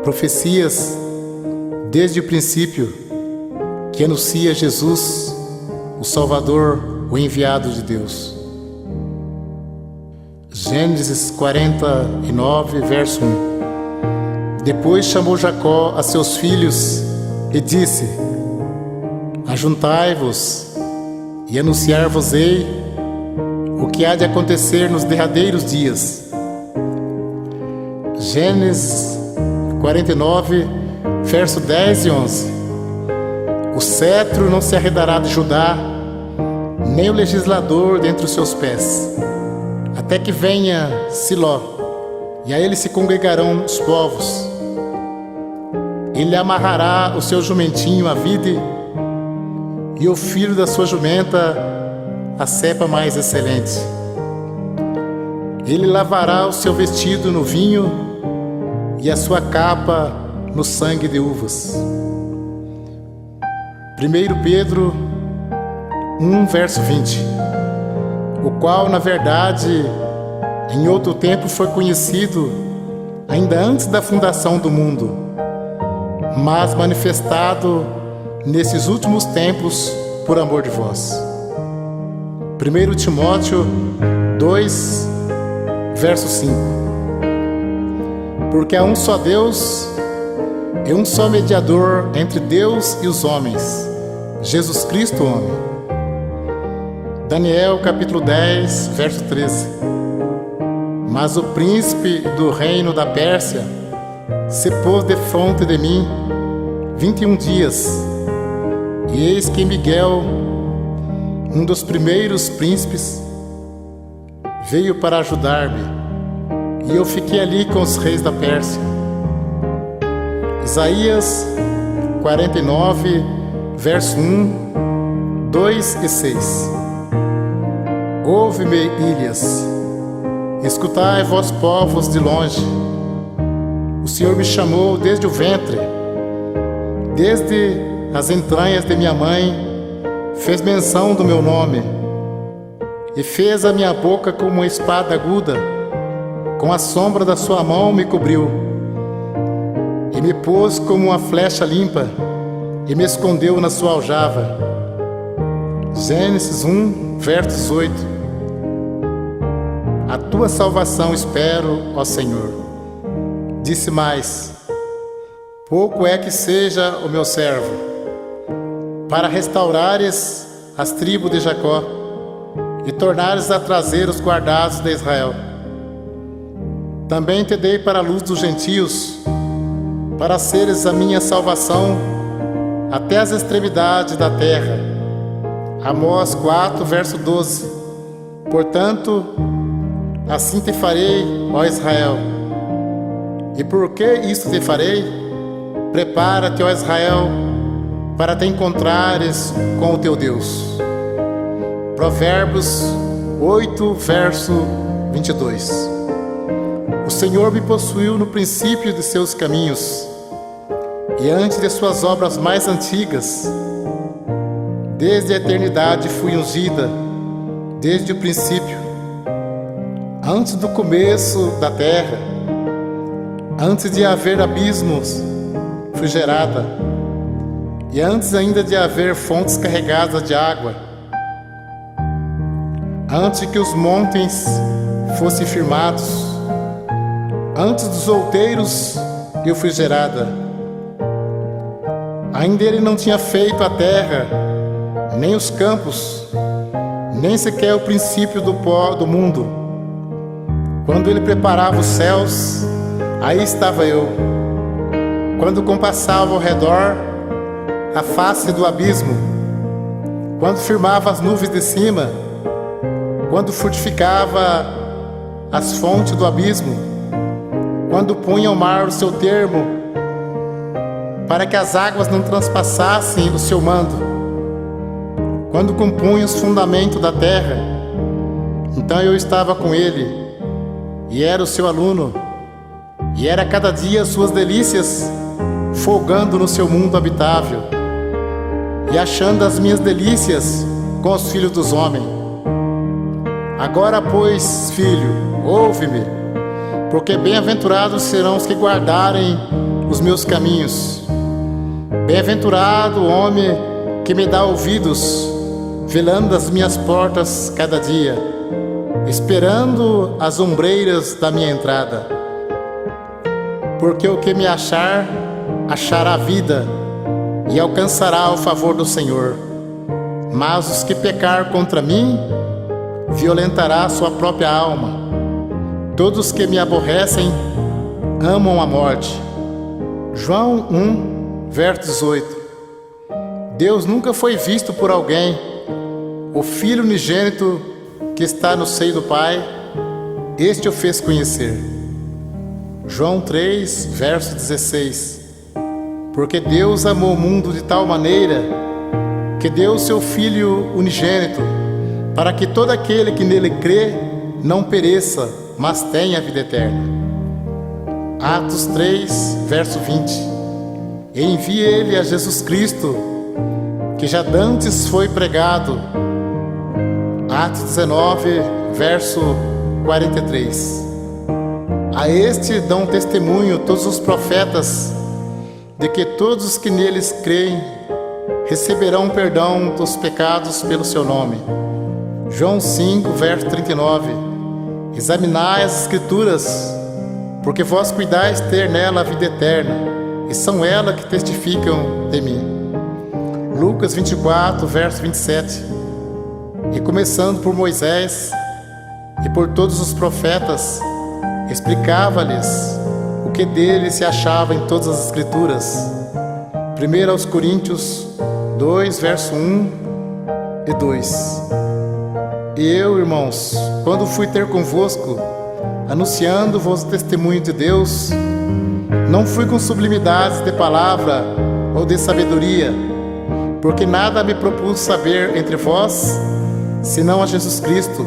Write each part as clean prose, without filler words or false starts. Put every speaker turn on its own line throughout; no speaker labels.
profecias desde o princípio que anuncia Jesus, o Salvador, o enviado de Deus. Gênesis 49, verso 1. Depois chamou Jacó a seus filhos e disse: Ajuntai-vos e anunciar-vos-ei o que há de acontecer nos derradeiros dias. Gênesis 49, verso 10 e 11. O cetro não se arredará de Judá, nem o legislador dentre os seus pés, até que venha Siló, e a ele se congregarão os povos. Ele amarrará o seu jumentinho à vide, e o filho da sua jumenta a cepa mais excelente. Ele lavará o seu vestido no vinho e a sua capa no sangue de uvas. 1 Pedro 1, verso 20. O qual, na verdade, em outro tempo foi conhecido, ainda antes da fundação do mundo, mas manifestado nesses últimos tempos por amor de vós. 1 Timóteo 2, verso 5. Porque há um só Deus e um só mediador entre Deus e os homens, Jesus Cristo, homem. Daniel capítulo 10, verso 13. Mas o príncipe do reino da Pérsia se pôs defronte de mim 21 dias, e eis que Miguel, um dos primeiros príncipes, veio para ajudar-me, e eu fiquei ali com os reis da Pérsia. Isaías 49, verso 1, 2 e 6. Ouve-me, ilhas, escutai, vós povos de longe. O Senhor me chamou desde o ventre, desde as entranhas de minha mãe, fez menção do meu nome, e fez a minha boca como uma espada aguda, com a sombra da sua mão me cobriu, e me pôs como uma flecha limpa, e me escondeu na sua aljava. Gênesis 1, verso 18. A tua salvação espero, ó Senhor. Disse mais: pouco é que seja o meu servo, para restaurares as tribos de Jacó, e tornares a trazer os guardados de Israel. Também te dei para a luz dos gentios, para seres a minha salvação até as extremidades da terra. Amós 4, verso 12. Portanto, assim te farei, ó Israel. E por que isto te farei? Prepara-te, ó Israel, para te encontrares com o teu Deus. Provérbios 8, verso 22. O Senhor me possuiu no princípio de seus caminhos, e antes de suas obras mais antigas. Desde a eternidade fui ungida, desde o princípio, antes do começo da terra, antes de haver abismos, fui gerada, e antes ainda de haver fontes carregadas de água, antes que os montes fossem firmados, antes dos outeiros eu fui gerada. Ainda ele não tinha feito a terra, nem os campos, nem sequer o princípio do pó do mundo. Quando ele preparava os céus, aí estava eu. Quando compassava ao redor a face do abismo, quando firmava as nuvens de cima, quando fortificava as fontes do abismo, quando punha ao mar o seu termo, para que as águas não transpassassem o seu mando, quando compunha os fundamentos da terra, então eu estava com ele, e era o seu aluno, e era cada dia as suas delícias, folgando no seu mundo habitável, e achando as minhas delícias com os filhos dos homens. Agora, pois, filho, ouve-me, porque bem-aventurados serão os que guardarem o os meus caminhos. Bem-aventurado o homem que me dá ouvidos, velando as minhas portas cada dia, esperando as ombreiras da minha entrada. Porque o que me achar, achará a vida e alcançará o favor do Senhor. Mas os que pecar contra mim, violentará sua própria alma. Todos que me aborrecem, amam a morte. João 1, verso 18. Deus nunca foi visto por alguém. O Filho unigênito que está no seio do Pai, este o fez conhecer. João 3, verso 16. Porque Deus amou o mundo de tal maneira que deu o seu Filho unigênito, para que todo aquele que nele crê não pereça, mas tenha a vida eterna. Atos 3, verso 20. E envia ele a Jesus Cristo, que já dantes foi pregado. Atos 19, verso 43. A este dão testemunho todos os profetas, de que todos os que neles creem receberão perdão dos pecados pelo seu nome. João 5, verso 39. Examinai as Escrituras, porque vós cuidais ter nela a vida eterna, e são elas que testificam de mim. Lucas 24, verso 27. E começando por Moisés e por todos os profetas, explicava-lhes o que dele se achava em todas as Escrituras. 1 aos Coríntios 2, verso 1 e 2. E eu, irmãos, quando fui ter convosco, anunciando-vos o testemunho de Deus, não fui com sublimidades de palavra ou de sabedoria, porque nada me propus saber entre vós, senão a Jesus Cristo,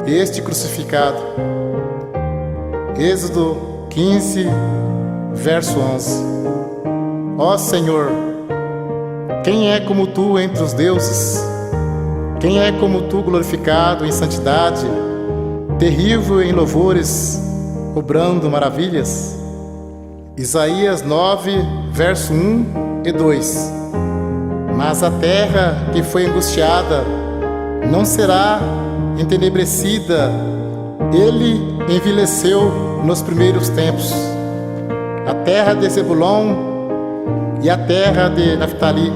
este crucificado. Êxodo 15, verso 11. Ó Senhor, quem é como Tu entre os deuses? Quem é como Tu glorificado em santidade, terrível em louvores, obrando maravilhas? Isaías 9, verso 1 e 2. Mas a terra que foi angustiada não será entenebrecida. Ele envelheceu nos primeiros tempos. A terra de Zebulon e a terra de Naftali.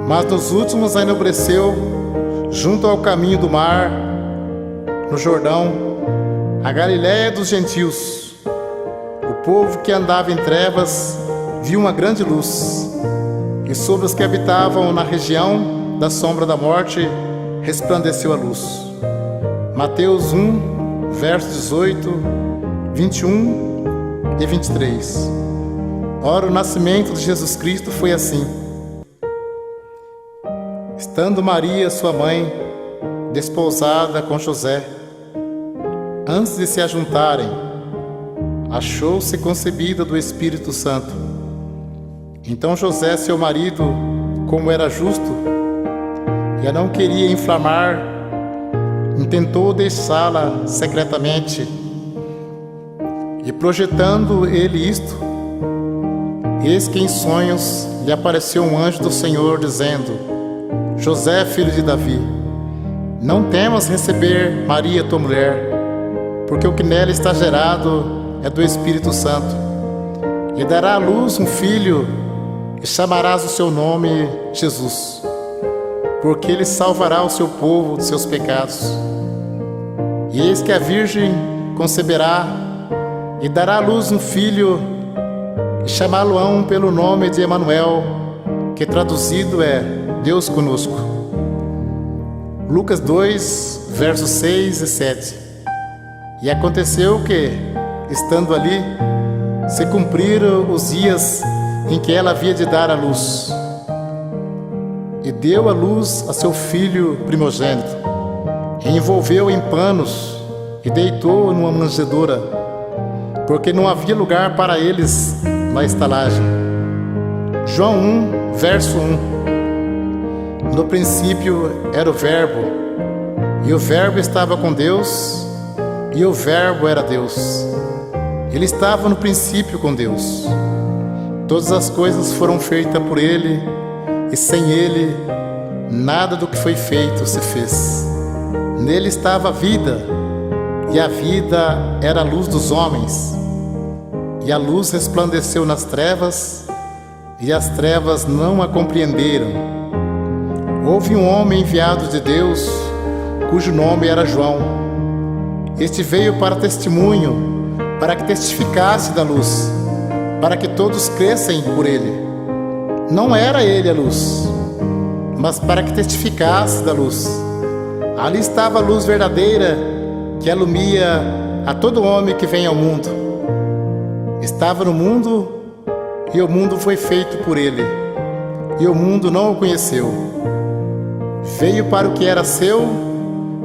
Mas nos últimos a enobreceu junto ao caminho do mar, no Jordão, a Galiléia dos gentios. O povo que andava em trevas viu uma grande luz, e sobre os que habitavam na região da sombra da morte resplandeceu a luz. Mateus 1, versos 18, 21 e 23. Ora, o nascimento de Jesus Cristo foi assim. Estando Maria, sua mãe, desposada com José, antes de se ajuntarem, achou-se concebida do Espírito Santo. Então José, seu marido, como era justo, e a não queria inflamar, intentou deixá-la secretamente. E projetando ele isto, eis que em sonhos lhe apareceu um anjo do Senhor, dizendo: José, filho de Davi, não temas receber Maria, tua mulher, porque o que nela está gerado é do Espírito Santo. E dará à luz um filho, e chamarás o seu nome Jesus, porque ele salvará o seu povo dos seus pecados. E eis que a Virgem conceberá e dará à luz um filho, e chamá-lo-ão pelo nome de Emanuel, que traduzido é Deus conosco. Lucas 2, versos 6 e 7. E aconteceu que, estando ali, se cumpriram os dias em que ela havia de dar à luz. E deu à luz a seu filho primogênito, e envolveu em panos, e deitou numa manjedoura, porque não havia lugar para eles na estalagem. João 1, verso 1. No princípio era o Verbo, e o Verbo estava com Deus, e o Verbo era Deus. Ele estava no princípio com Deus. Todas as coisas foram feitas por Ele, e sem Ele, nada do que foi feito se fez. Nele estava a vida, e a vida era a luz dos homens. E a luz resplandeceu nas trevas, e as trevas não a compreenderam. Houve um homem enviado de Deus, cujo nome era João. Este veio para testemunho, para que testificasse da luz, para que todos crescem por ele. Não era ele a luz, mas para que testificasse da luz. Ali estava a luz verdadeira, que alumia a todo homem que vem ao mundo. Estava no mundo, e o mundo foi feito por ele, e o mundo não o conheceu. Veio para o que era seu,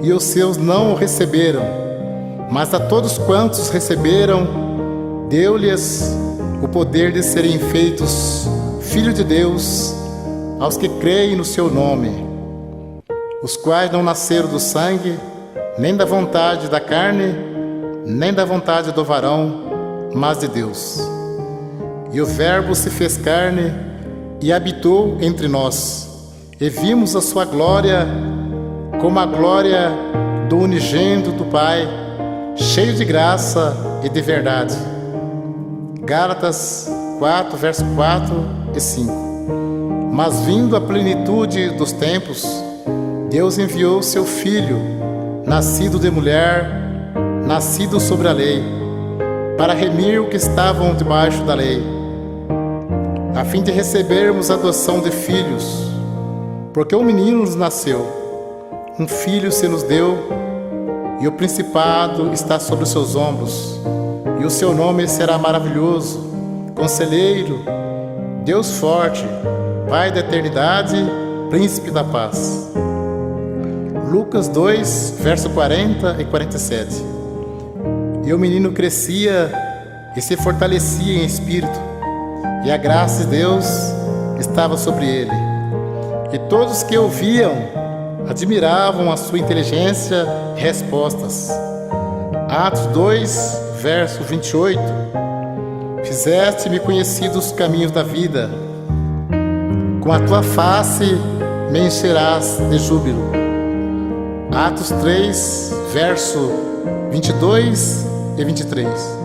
e os seus não o receberam. Mas a todos quantos receberam, deu-lhes o poder de serem feitos filhos de Deus, aos que creem no seu nome, os quais não nasceram do sangue, nem da vontade da carne, nem da vontade do varão, mas de Deus. E o Verbo se fez carne e habitou entre nós, e vimos a sua glória, como a glória do unigênito do Pai, cheio de graça e de verdade. Gálatas 4, verso 4 e 5. Mas vindo a plenitude dos tempos, Deus enviou seu Filho, nascido de mulher, nascido sobre a lei, para remir os que estavam debaixo da lei, a fim de recebermos a adoção de filhos. Porque um menino nos nasceu, um filho se nos deu, e o principado está sobre os seus ombros, e o seu nome será maravilhoso, Conselheiro, Deus forte, Pai da eternidade, Príncipe da paz. Lucas 2, verso 40 e 47. E o menino crescia e se fortalecia em espírito, e a graça de Deus estava sobre ele. E todos que o viam admiravam a sua inteligência e respostas. Atos 2, verso 28. Fizeste-me conhecido os caminhos da vida, com a tua face me encherás de júbilo. Atos 3, verso 22 e 23.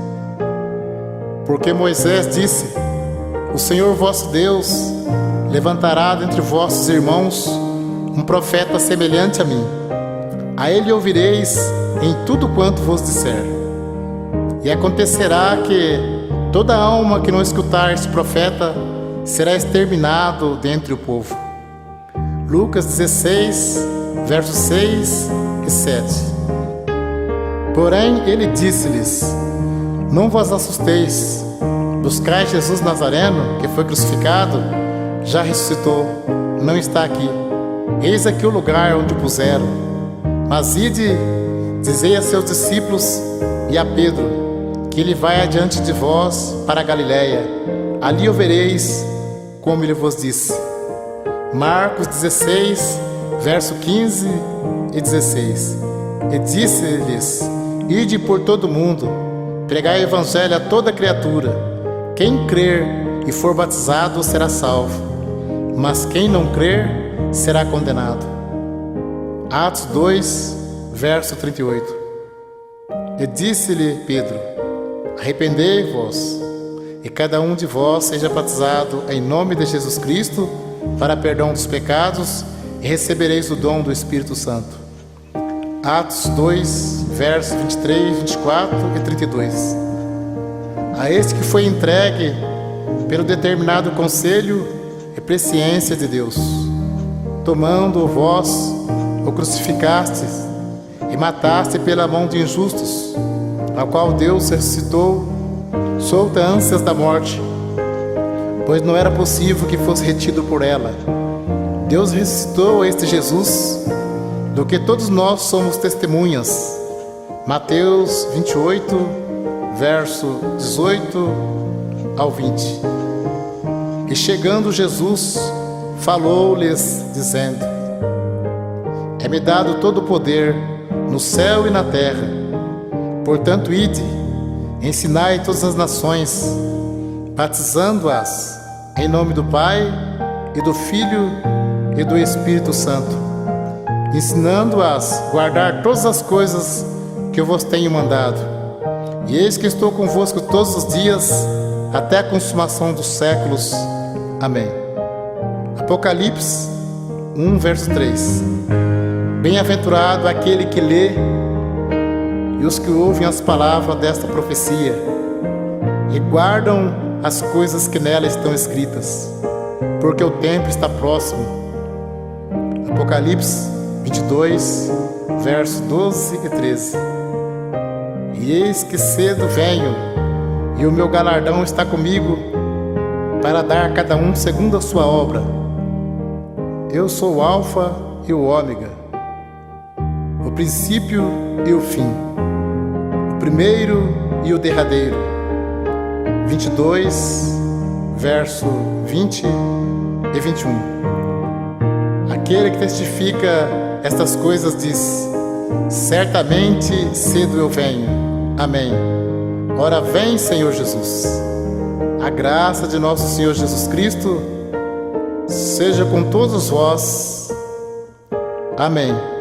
Porque Moisés disse: o Senhor vosso Deus levantará dentre vossos irmãos um profeta semelhante a mim. A ele ouvireis em tudo quanto vos disser. E acontecerá que toda alma que não escutar esse profeta será exterminado dentre o povo. Lucas 16, versos 6 e 7. Porém ele disse-lhes: não vos assusteis, buscai Jesus Nazareno, que foi crucificado, já ressuscitou, não está aqui. Eis aqui o lugar onde o puseram. Mas ide, dizei a seus discípulos e a Pedro, que ele vai adiante de vós para a Galiléia. Ali o vereis, como ele vos disse. Marcos 16, verso 15 e 16. E disse-lhes: ide por todo o mundo, pregai o evangelho a toda criatura. Quem crer e for batizado será salvo, mas quem não crer será condenado. Atos 2, verso 38. E disse-lhe Pedro: arrependei-vos, e cada um de vós seja batizado em nome de Jesus Cristo, para perdão dos pecados, e recebereis o dom do Espírito Santo. Atos 2, versos 23, 24 e 32. A este que foi entregue pelo determinado conselho e presciência de Deus, tomando vós, o crucificastes e mataste pela mão de injustos, a qual Deus ressuscitou, solta ânsias da morte, pois não era possível que fosse retido por ela. Deus ressuscitou este Jesus, do que todos nós somos testemunhas. Mateus 28, verso 18 ao 20. E chegando Jesus, falou-lhes, dizendo: é-me dado todo o poder no céu e na terra. Portanto, ide, ensinai todas as nações, batizando-as em nome do Pai, e do Filho, e do Espírito Santo, ensinando-as a guardar todas as coisas que eu vos tenho mandado. E eis que estou convosco todos os dias, até a consumação dos séculos. Amém. Apocalipse 1, verso 3. Bem-aventurado aquele que lê e os que ouvem as palavras desta profecia e guardam as coisas que nela estão escritas, porque o tempo está próximo. Apocalipse 22, versos 12 e 13. E eis que cedo venho, e o meu galardão está comigo, para dar a cada um segundo a sua obra. Eu sou o Alfa e o Ômega, o princípio e o fim, o primeiro e o derradeiro. 22, verso 20 e 21. Aquele que testifica estas coisas diz: certamente cedo eu venho. Amém. Ora vem, Senhor Jesus. A graça de nosso Senhor Jesus Cristo seja com todos vós. Amém.